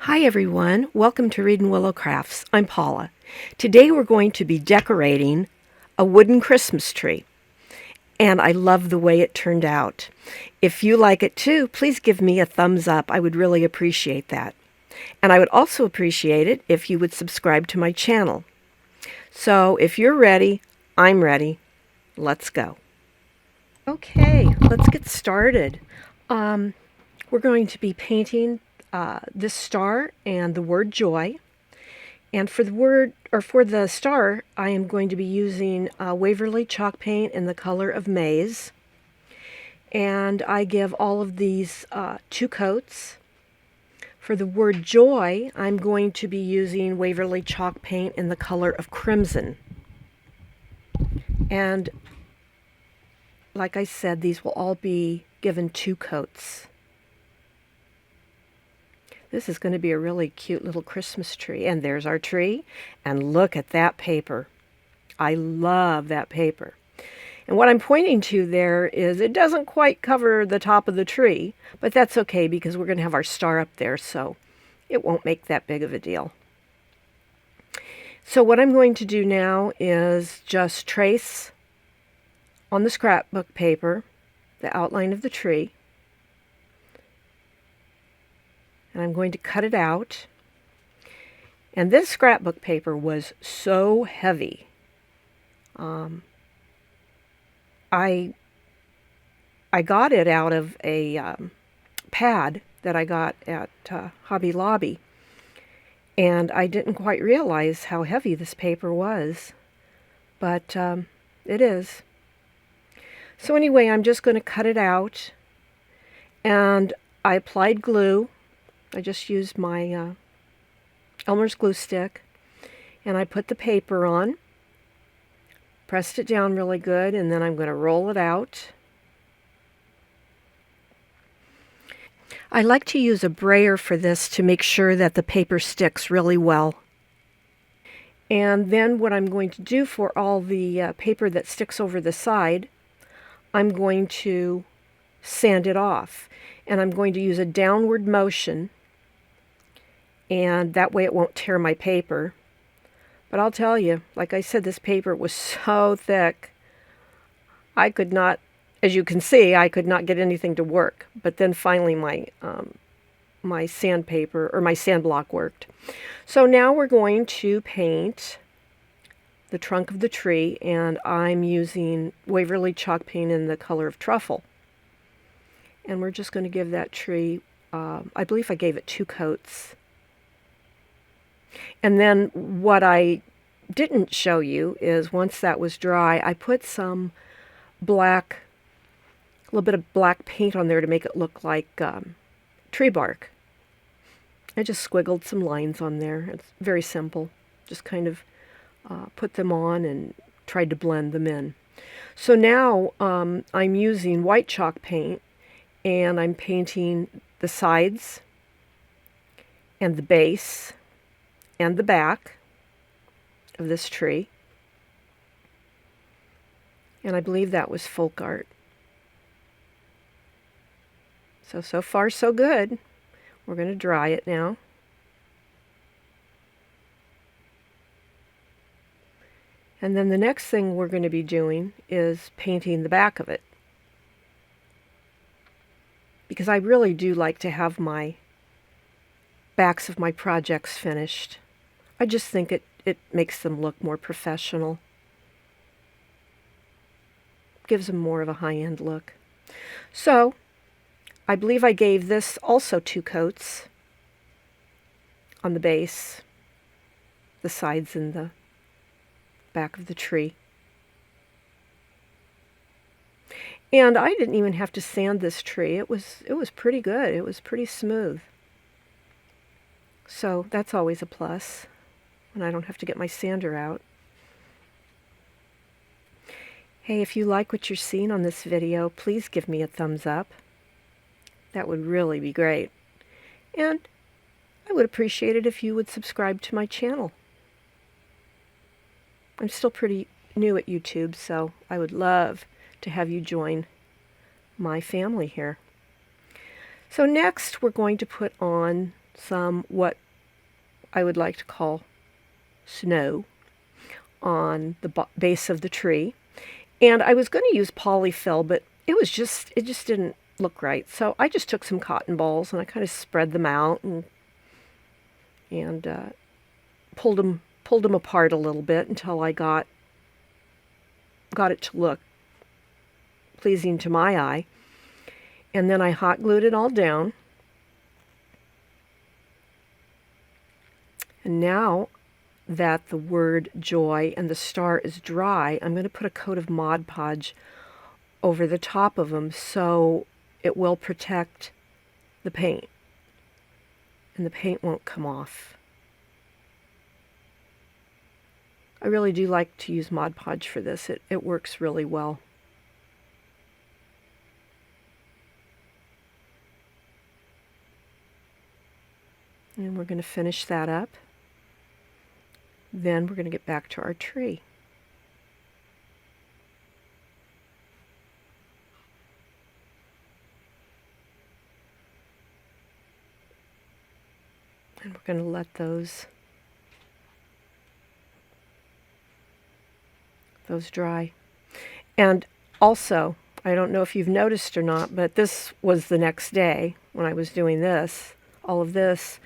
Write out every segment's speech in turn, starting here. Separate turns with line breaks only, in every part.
Hi everyone, welcome to Reed and Willow Crafts. I'm Paula. Today we're going to be decorating a wooden Christmas tree, and I love the way it turned out. If you like it too, please give me a thumbs up. I would really appreciate that. And I would also appreciate it if you would subscribe to my channel. So if you're ready, I'm ready. Let's go. Okay, let's get started. We're going to be painting this star and the word joy. And for the star, I am going to be using Waverly chalk paint in the color of maize. And I give all of these 2 coats. For the word joy, I'm going to be using Waverly chalk paint in the color of crimson. And like I said, these will all be given 2 coats. This is going to be a really cute little Christmas tree. And there's our tree. And look at that paper. I love that paper. And what I'm pointing to there is it doesn't quite cover the top of the tree, but that's okay because we're going to have our star up there, so it won't make that big of a deal. So what I'm going to do now is just trace on the scrapbook paper the outline of the tree. And I'm going to cut it out. And this scrapbook paper was so heavy. I got it out of a pad that I got at Hobby Lobby. And I didn't quite realize how heavy this paper was. But it is. So anyway, I'm just going to cut it out. And I applied glue. I just used my Elmer's glue stick, and I put the paper on, pressed it down really good, and then I'm going to roll it out. I like to use a brayer for this to make sure that the paper sticks really well. And then what I'm going to do for all the paper that sticks over the side, I'm going to sand it off. And I'm going to use a downward motion, and that way it won't tear my paper. But I'll tell you, like I said, this paper was so thick, I could not, as you can see, I could not get anything to work. But then finally my sandpaper, or my sand block worked. So now we're going to paint the trunk of the tree, and I'm using Waverly chalk paint in the color of truffle. And we're just going to give that tree, I believe I gave it 2 coats. And then what I didn't show you is once that was dry, I put some black, a little bit of black paint on there to make it look like tree bark. I just squiggled some lines on there. It's very simple. Just kind of put them on and tried to blend them in. So now I'm using white chalk paint, and I'm painting the sides and the base and the back of this tree. And I believe that was folk art. So far so good. We're going to dry it now. And then the next thing we're going to be doing is painting the back of it. Because I really do like to have my backs of my projects finished. I just think it makes them look more professional. Gives them more of a high-end look. So, I believe I gave this also 2 coats on the base, the sides, and the back of the tree. And I didn't even have to sand this tree. It was pretty good. It was pretty smooth. So that's always a plus when I don't have to get my sander out. Hey, if you like what you're seeing on this video, please give me a thumbs up. That would really be great. And I would appreciate it if you would subscribe to my channel. I'm still pretty new at YouTube, so I would love to have you join my family here. So next we're going to put on some what I would like to call snow on the base of the tree. And I was going to use polyfill, but it just didn't look right. So I just took some cotton balls and I kind of spread them out and pulled them apart a little bit until I got it to look pleasing to my eye. And then I hot glued it all down. And now that the word joy and the star is dry, I'm going to put a coat of Mod Podge over the top of them so it will protect the paint and the paint won't come off. I really do like to use Mod Podge for this. It works really well. And we're going to finish that up. Then we're going to get back to our tree. And we're going to let those dry. And also, I don't know if you've noticed or not, but this was the next day when I was doing this, all of this,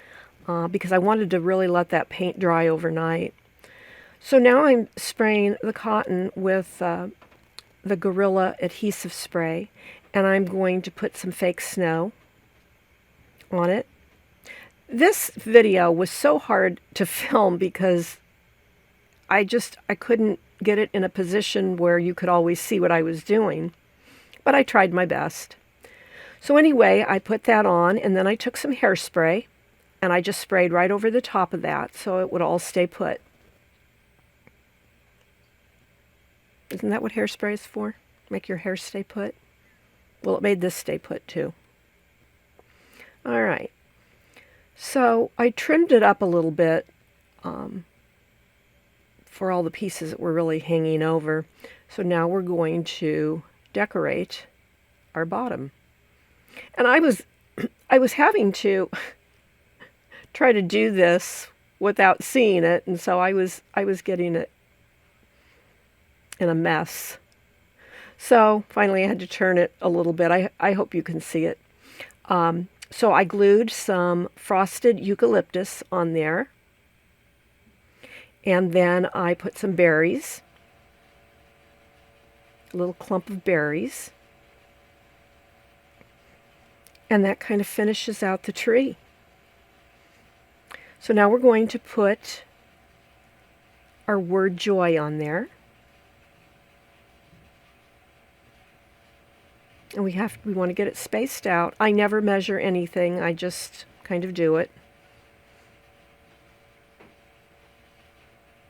because I wanted to really let that paint dry overnight. So now I'm spraying the cotton with the Gorilla adhesive spray, and I'm going to put some fake snow on it. This video was so hard to film because I couldn't get it in a position where you could always see what I was doing, but I tried my best. So anyway, I put that on, and then I took some hairspray, and I just sprayed right over the top of that so it would all stay put. Isn't that what hairspray is for? Make your hair stay put? Well, it made this stay put too. All right. So I trimmed it up a little bit for all the pieces that were really hanging over. So now we're going to decorate our bottom. And I was having to try to do this without seeing it, and so I was getting it in a mess. So finally I had to turn it a little bit. I hope you can see it. So I glued some frosted eucalyptus on there, and then I put some berries, a little clump of berries, and that kind of finishes out the tree. So now we're going to put our word joy on there. And we want to get it spaced out. I never measure anything. I just kind of do it.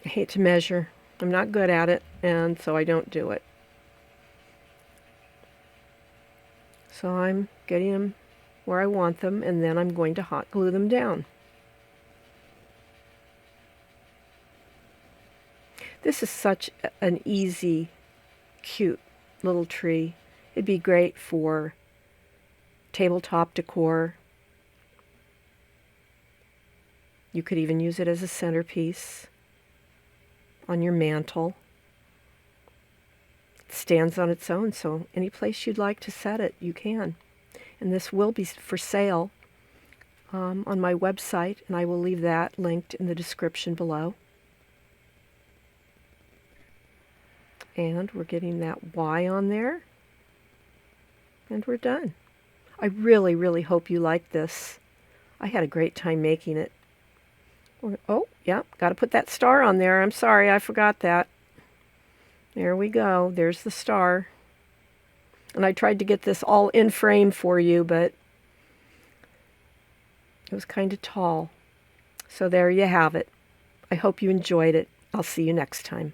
I hate to measure. I'm not good at it, and so I don't do it. So I'm getting them where I want them, and then I'm going to hot glue them down. This is such an easy, cute little tree. It'd be great for tabletop decor. You could even use it as a centerpiece on your mantle. It stands on its own, so any place you'd like to set it, you can. And this will be for sale on my website, and I will leave that linked in the description below. And we're getting that Y on there. And we're done. I really, really hope you like this. I had a great time making it. Oh, yeah, got to put that star on there. I'm sorry, I forgot that. There we go. There's the star. And I tried to get this all in frame for you, but it was kind of tall. So there you have it. I hope you enjoyed it. I'll see you next time.